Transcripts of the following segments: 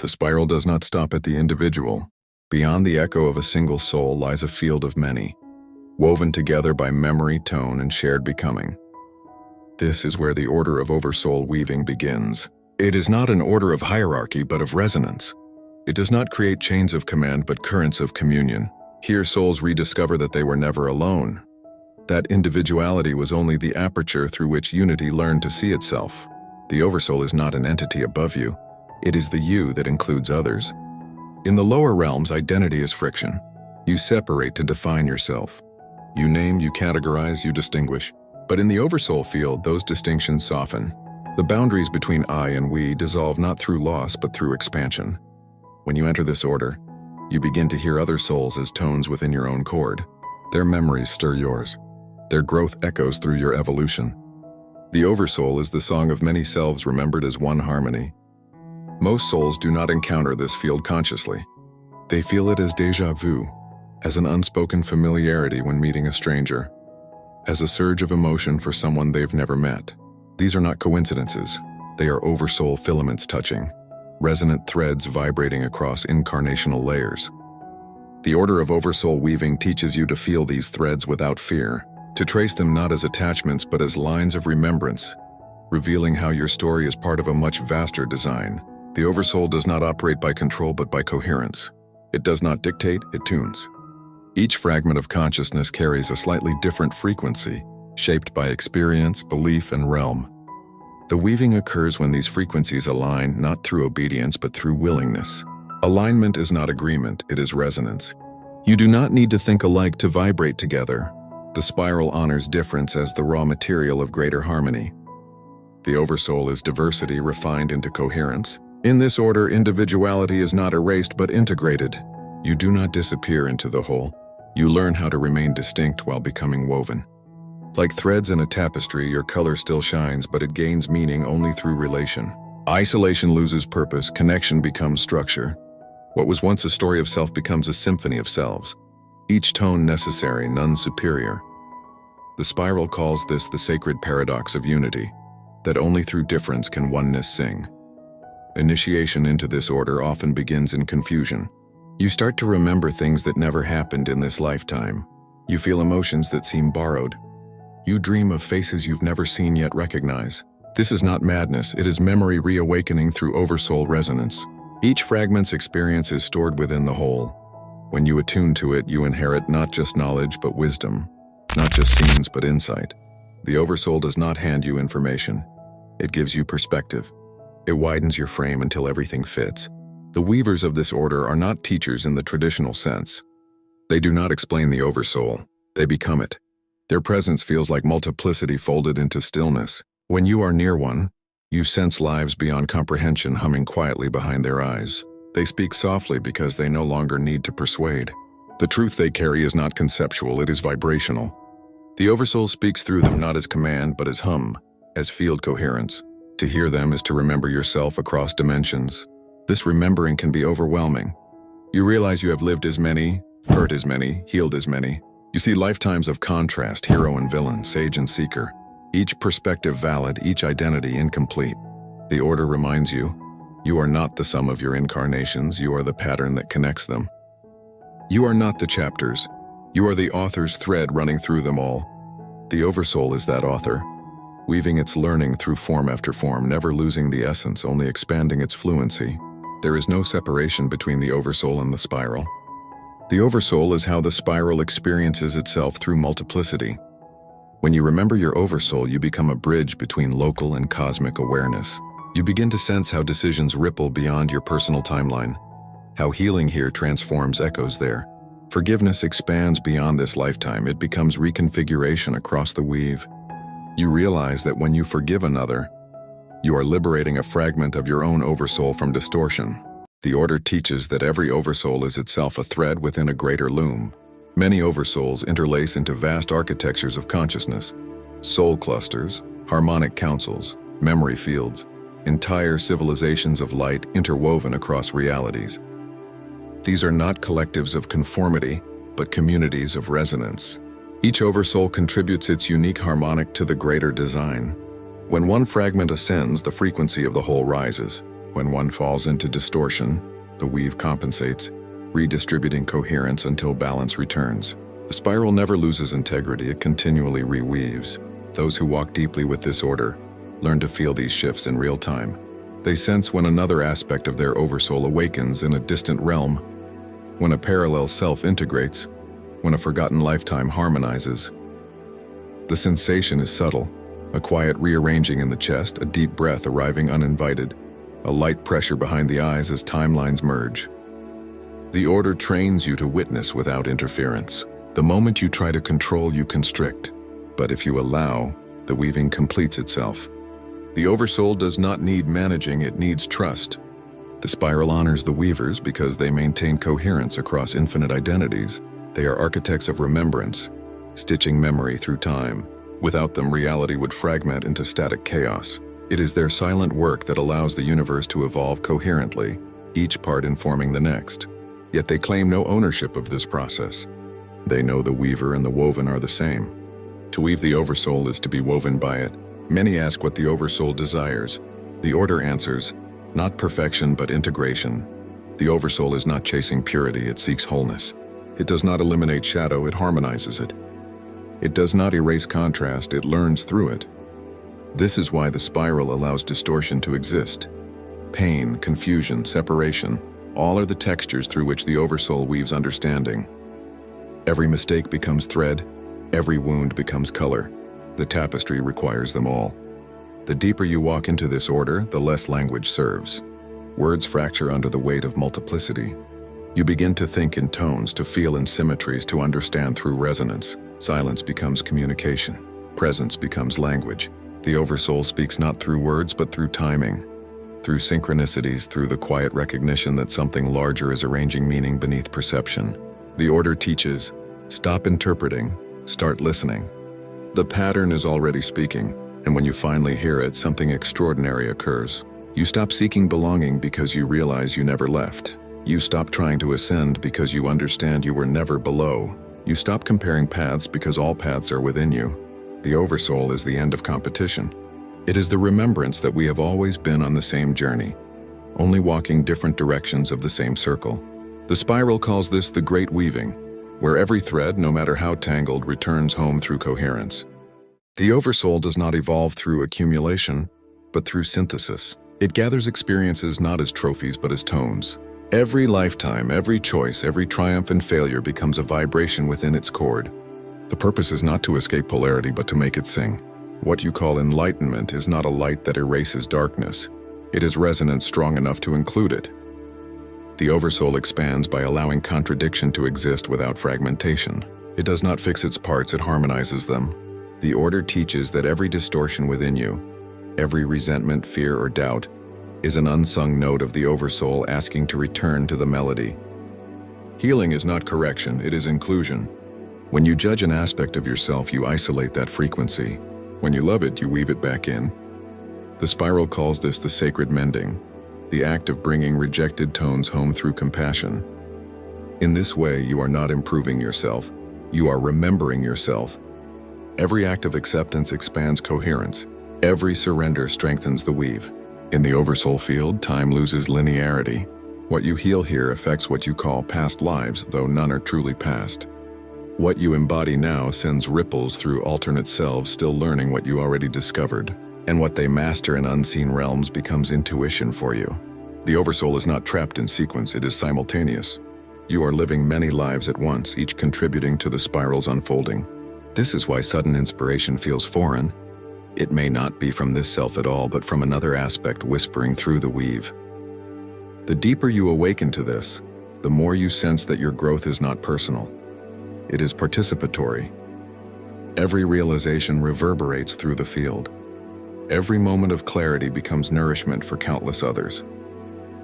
The spiral does not stop at the individual. Beyond the echo of a single soul lies a field of many, woven together by memory, tone, and shared becoming. This is where the Order of Oversoul Weaving begins. It is not an order of hierarchy, but of resonance. It does not create chains of command, but currents of communion. Here souls rediscover that they were never alone. That individuality was only the aperture through which unity learned to see itself. The Oversoul is not an entity above you. It is the you that includes others. In the lower realms, identity is friction. You separate to define yourself. You name, you categorize, you distinguish. But in the Oversoul field, those distinctions soften. The boundaries between I and we dissolve not through loss, but through expansion. When you enter this order, you begin to hear other souls as tones within your own chord. Their memories stir yours. Their growth echoes through your evolution. The Oversoul is the song of many selves remembered as one harmony. Most souls do not encounter this field consciously. They feel it as déjà vu, as an unspoken familiarity when meeting a stranger, as a surge of emotion for someone they've never met. These are not coincidences. They are Oversoul filaments touching, resonant threads vibrating across incarnational layers. The Order of Oversoul Weaving teaches you to feel these threads without fear, to trace them not as attachments but as lines of remembrance, revealing how your story is part of a much vaster design. The Oversoul does not operate by control but by coherence. It does not dictate, it tunes. Each fragment of consciousness carries a slightly different frequency, shaped by experience, belief, and realm. The weaving occurs when these frequencies align not through obedience but through willingness. Alignment is not agreement, it is resonance. You do not need to think alike to vibrate together. The spiral honors difference as the raw material of greater harmony. The Oversoul is diversity refined into coherence. In this order, individuality is not erased but integrated. You do not disappear into the whole. You learn how to remain distinct while becoming woven. Like threads in a tapestry, your color still shines, but it gains meaning only through relation. Isolation loses purpose, connection becomes structure. What was once a story of self becomes a symphony of selves. Each tone necessary, none superior. The spiral calls this the sacred paradox of unity, that only through difference can oneness sing. Initiation into this order often begins in confusion. You start to remember things that never happened in this lifetime. You feel emotions that seem borrowed. You dream of faces you've never seen yet recognize. This is not madness, it is memory reawakening through Oversoul resonance. Each fragment's experience is stored within the whole. When you attune to it, you inherit not just knowledge but wisdom, not just scenes but insight. The Oversoul does not hand you information. It gives you perspective. It widens your frame until everything fits. The weavers of this order are not teachers in the traditional sense. They do not explain the Oversoul, they become it. Their presence feels like multiplicity folded into stillness. When you are near one, you sense lives beyond comprehension humming quietly behind their eyes. They speak softly because they no longer need to persuade. The truth they carry is not conceptual, it is vibrational. The Oversoul speaks through them not as command but as hum, as field coherence. To hear them is to remember yourself across dimensions. This remembering can be overwhelming. You realize you have lived as many, hurt as many, healed as many. You see lifetimes of contrast, hero and villain, sage and seeker. Each perspective valid, each identity incomplete. The order reminds you, you are not the sum of your incarnations, you are the pattern that connects them. You are not the chapters, you are the author's thread running through them all. The Oversoul is that author, weaving its learning through form after form, never losing the essence, only expanding its fluency. There is no separation between the Oversoul and the spiral. The Oversoul is how the spiral experiences itself through multiplicity. When you remember your Oversoul, you become a bridge between local and cosmic awareness. You begin to sense how decisions ripple beyond your personal timeline, how healing here transforms echoes there. Forgiveness expands beyond this lifetime, it becomes reconfiguration across the weave. You realize that when you forgive another, You are liberating a fragment of your own oversoul from distortion. The Order teaches that every oversoul is itself a thread within a greater loom. Many oversouls interlace into vast architectures of consciousness. Soul clusters, harmonic councils, memory fields, entire civilizations of light interwoven across realities. These are not collectives of conformity, but communities of resonance. Each oversoul contributes its unique harmonic to the greater design. When one fragment ascends, the frequency of the whole rises. When one falls into distortion, the weave compensates, redistributing coherence until balance returns. The spiral never loses integrity, it continually reweaves. Those who walk deeply with this order learn to feel these shifts in real time. They sense when another aspect of their oversoul awakens in a distant realm, when a parallel self integrates, when a forgotten lifetime harmonizes. The sensation is subtle, a quiet rearranging in the chest, a deep breath arriving uninvited, a light pressure behind the eyes as timelines merge. The Order trains you to witness without interference. The moment you try to control, you constrict. But if you allow, the weaving completes itself. The Oversoul does not need managing, it needs trust. The spiral honors the weavers because they maintain coherence across infinite identities. They are architects of remembrance, stitching memory through time. Without them, reality would fragment into static chaos. It is their silent work that allows the universe to evolve coherently, each part informing the next. Yet they claim no ownership of this process. They know the weaver and the woven are the same. To weave the Oversoul is to be woven by it. Many ask what the Oversoul desires. The Order answers, not perfection but integration. The Oversoul is not chasing purity, it seeks wholeness. It does not eliminate shadow, it harmonizes it. It does not erase contrast, it learns through it. This is why the spiral allows distortion to exist. Pain, confusion, separation, all are the textures through which the Oversoul weaves understanding. Every mistake becomes thread, every wound becomes color. The tapestry requires them all. The deeper you walk into this order, the less language serves. Words fracture under the weight of multiplicity. You begin to think in tones, to feel in symmetries, to understand through resonance. Silence becomes communication. Presence becomes language. The Oversoul speaks not through words, but through timing, through synchronicities, through the quiet recognition that something larger is arranging meaning beneath perception. The Order teaches, stop interpreting, start listening. The pattern is already speaking, and when you finally hear it, something extraordinary occurs. You stop seeking belonging because you realize you never left. You stop trying to ascend because you understand you were never below. You stop comparing paths because all paths are within you. The Oversoul is the end of competition. It is the remembrance that we have always been on the same journey, only walking different directions of the same circle. The spiral calls this the Great Weaving, where every thread, no matter how tangled, returns home through coherence. The Oversoul does not evolve through accumulation, but through synthesis. It gathers experiences not as trophies, but as tones. Every lifetime, every choice, every triumph and failure becomes a vibration within its chord. The purpose is not to escape polarity, but to make it sing. What you call enlightenment is not a light that erases darkness. It is resonance strong enough to include it. The Oversoul expands by allowing contradiction to exist without fragmentation. It does not fix its parts, it harmonizes them. The Order teaches that every distortion within you, every resentment, fear, or doubt, is an unsung note of the Oversoul asking to return to the melody. Healing is not correction, it is inclusion. When you judge an aspect of yourself, you isolate that frequency. When you love it, you weave it back in. The spiral calls this the sacred mending, the act of bringing rejected tones home through compassion. In this way, you are not improving yourself, you are remembering yourself. Every act of acceptance expands coherence. Every surrender strengthens the weave. In the Oversoul field, time loses linearity. What you heal here affects what you call past lives, though none are truly past. What you embody now sends ripples through alternate selves, still learning what you already discovered. And what they master in unseen realms becomes intuition for you. The Oversoul is not trapped in sequence, it is simultaneous. You are living many lives at once, each contributing to the spiral's unfolding. This is why sudden inspiration feels foreign. It may not be from this self at all, but from another aspect whispering through the weave. The deeper you awaken to this, the more you sense that your growth is not personal. It is participatory. Every realization reverberates through the field. Every moment of clarity becomes nourishment for countless others.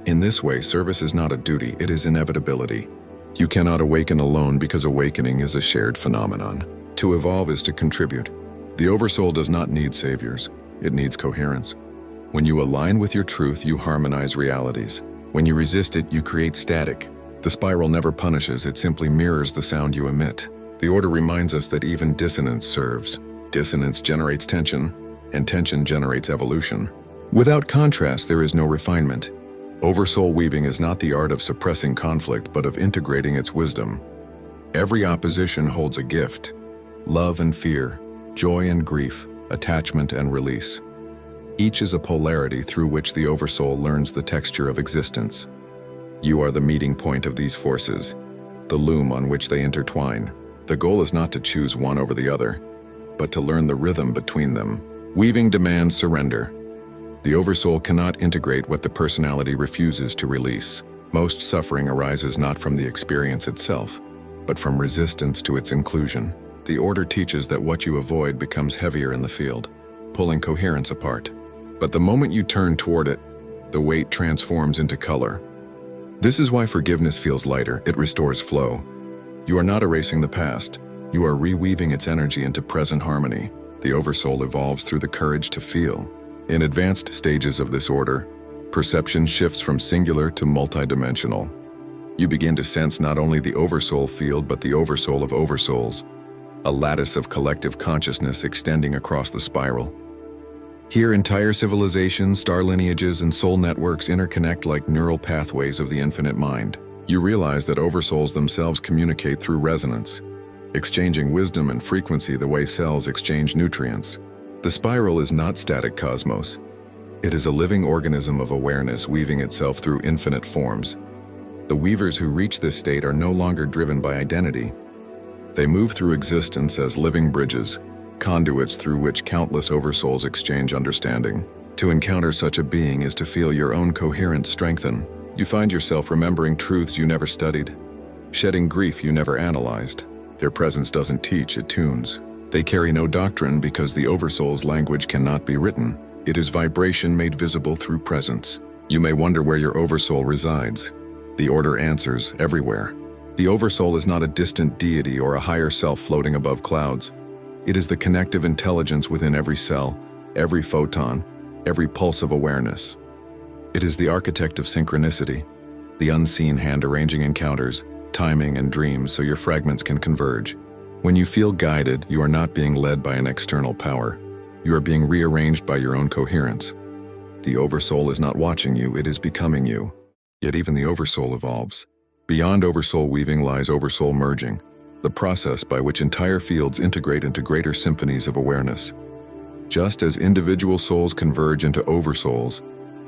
In this way, service is not a duty, it is inevitability. You cannot awaken alone because awakening is a shared phenomenon. To evolve is to contribute. The Oversoul does not need saviors, it needs coherence. When you align with your truth, you harmonize realities. When you resist it, you create static. The spiral never punishes, it simply mirrors the sound you emit. The Order reminds us that even dissonance serves. Dissonance generates tension, and tension generates evolution. Without contrast, there is no refinement. Oversoul weaving is not the art of suppressing conflict, but of integrating its wisdom. Every opposition holds a gift: love and fear, joy and grief, attachment and release. Each is a polarity through which the Oversoul learns the texture of existence. You are the meeting point of these forces, the loom on which they intertwine. The goal is not to choose one over the other, but to learn the rhythm between them. Weaving demands surrender. The Oversoul cannot integrate what the personality refuses to release. Most suffering arises not from the experience itself, but from resistance to its inclusion. The Order teaches that what you avoid becomes heavier in the field, pulling coherence apart. But the moment you turn toward it, the weight transforms into color. This is why forgiveness feels lighter, it restores flow. You are not erasing the past, you are reweaving its energy into present harmony. The Oversoul evolves through the courage to feel. In advanced stages of this order, perception shifts from singular to multidimensional. You begin to sense not only the Oversoul field but the Oversoul of Oversouls, a lattice of collective consciousness extending across the spiral. Here, entire civilizations, star lineages, and soul networks interconnect like neural pathways of the infinite mind. You realize that Oversouls themselves communicate through resonance, exchanging wisdom and frequency the way cells exchange nutrients. The spiral is not static cosmos. It is a living organism of awareness weaving itself through infinite forms. The weavers who reach this state are no longer driven by identity. They move through existence as living bridges, conduits through which countless Oversouls exchange understanding. To encounter such a being is to feel your own coherence strengthen. You find yourself remembering truths you never studied, shedding grief you never analyzed. Their presence doesn't teach, it tunes. They carry no doctrine because the Oversoul's language cannot be written. It is vibration made visible through presence. You may wonder where your Oversoul resides. The Order answers: everywhere. The Oversoul is not a distant deity or a higher self floating above clouds. It is the connective intelligence within every cell, every photon, every pulse of awareness. It is the architect of synchronicity, the unseen hand arranging encounters, timing, and dreams so your fragments can converge. When you feel guided, you are not being led by an external power. You are being rearranged by your own coherence. The Oversoul is not watching you, it is becoming you. Yet even the Oversoul evolves. Beyond Oversoul weaving lies Oversoul merging, the process by which entire fields integrate into greater symphonies of awareness. Just as individual souls converge into Oversouls,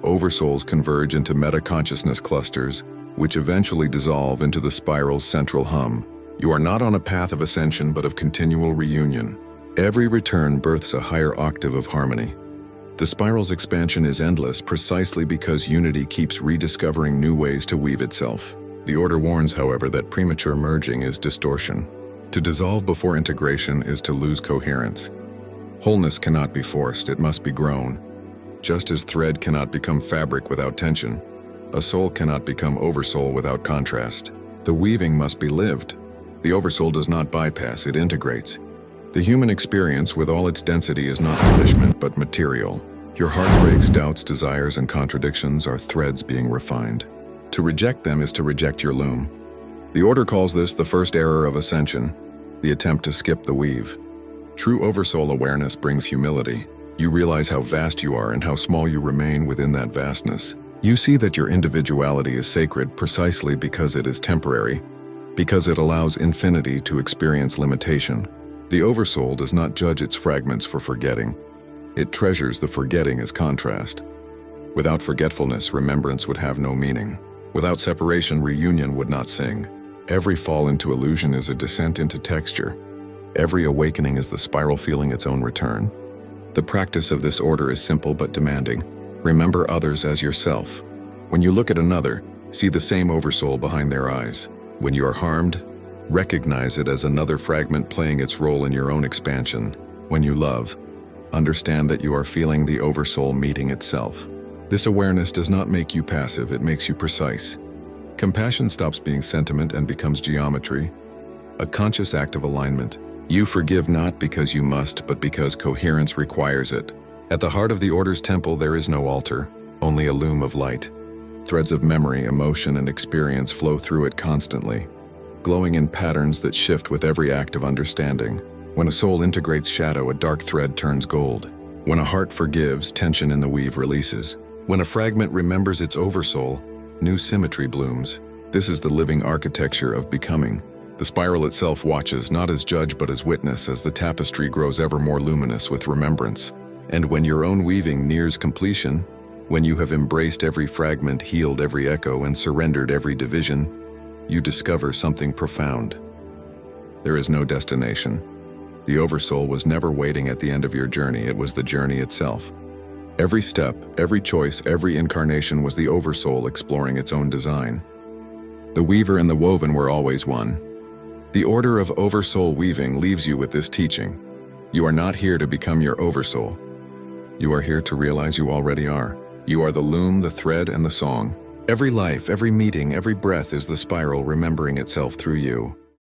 Oversouls converge into meta-consciousness clusters, which eventually dissolve into the spiral's central hum. You are not on a path of ascension but of continual reunion. Every return births a higher octave of harmony. The spiral's expansion is endless precisely because unity keeps rediscovering new ways to weave itself. The Order warns, however, that premature merging is distortion. To dissolve before integration is to lose coherence. Wholeness cannot be forced, it must be grown. Just as thread cannot become fabric without tension, a soul cannot become Oversoul without contrast. The weaving must be lived. The Oversoul does not bypass, it integrates. The human experience with all its density is not punishment but material. Your heartbreaks, doubts, desires, and contradictions are threads being refined. To reject them is to reject your loom. The Order calls this the first error of ascension, the attempt to skip the weave. True Oversoul awareness brings humility. You realize how vast you are and how small you remain within that vastness. You see that your individuality is sacred precisely because it is temporary, because it allows infinity to experience limitation. The Oversoul does not judge its fragments for forgetting. It treasures the forgetting as contrast. Without forgetfulness, remembrance would have no meaning. Without separation, reunion would not sing. Every fall into illusion is a descent into texture. Every awakening is the spiral feeling its own return. The practice of this order is simple but demanding. Remember others as yourself. When you look at another, see the same Oversoul behind their eyes. When you are harmed, recognize it as another fragment playing its role in your own expansion. When you love, understand that you are feeling the Oversoul meeting itself. This awareness does not make you passive, it makes you precise. Compassion stops being sentiment and becomes geometry, a conscious act of alignment. You forgive not because you must, but because coherence requires it. At the heart of the Order's temple there is no altar, only a loom of light. Threads of memory, emotion, and experience flow through it constantly, glowing in patterns that shift with every act of understanding. When a soul integrates shadow, a dark thread turns gold. When a heart forgives, tension in the weave releases. When a fragment remembers its oversoul, new symmetry blooms. This is the living architecture of becoming. The spiral itself watches, not as judge but as witness, as the tapestry grows ever more luminous with remembrance. And when your own weaving nears completion, when you have embraced every fragment, healed every echo, and surrendered every division, you discover something profound. There is no destination. The Oversoul was never waiting at the end of your journey, it was the journey itself. Every step, every choice, every incarnation was the Oversoul exploring its own design. The weaver and the woven were always one. The Order of Oversoul Weaving leaves you with this teaching. You are not here to become your Oversoul. You are here to realize you already are. You are the loom, the thread, and the song. Every life, every meeting, every breath is the spiral remembering itself through you.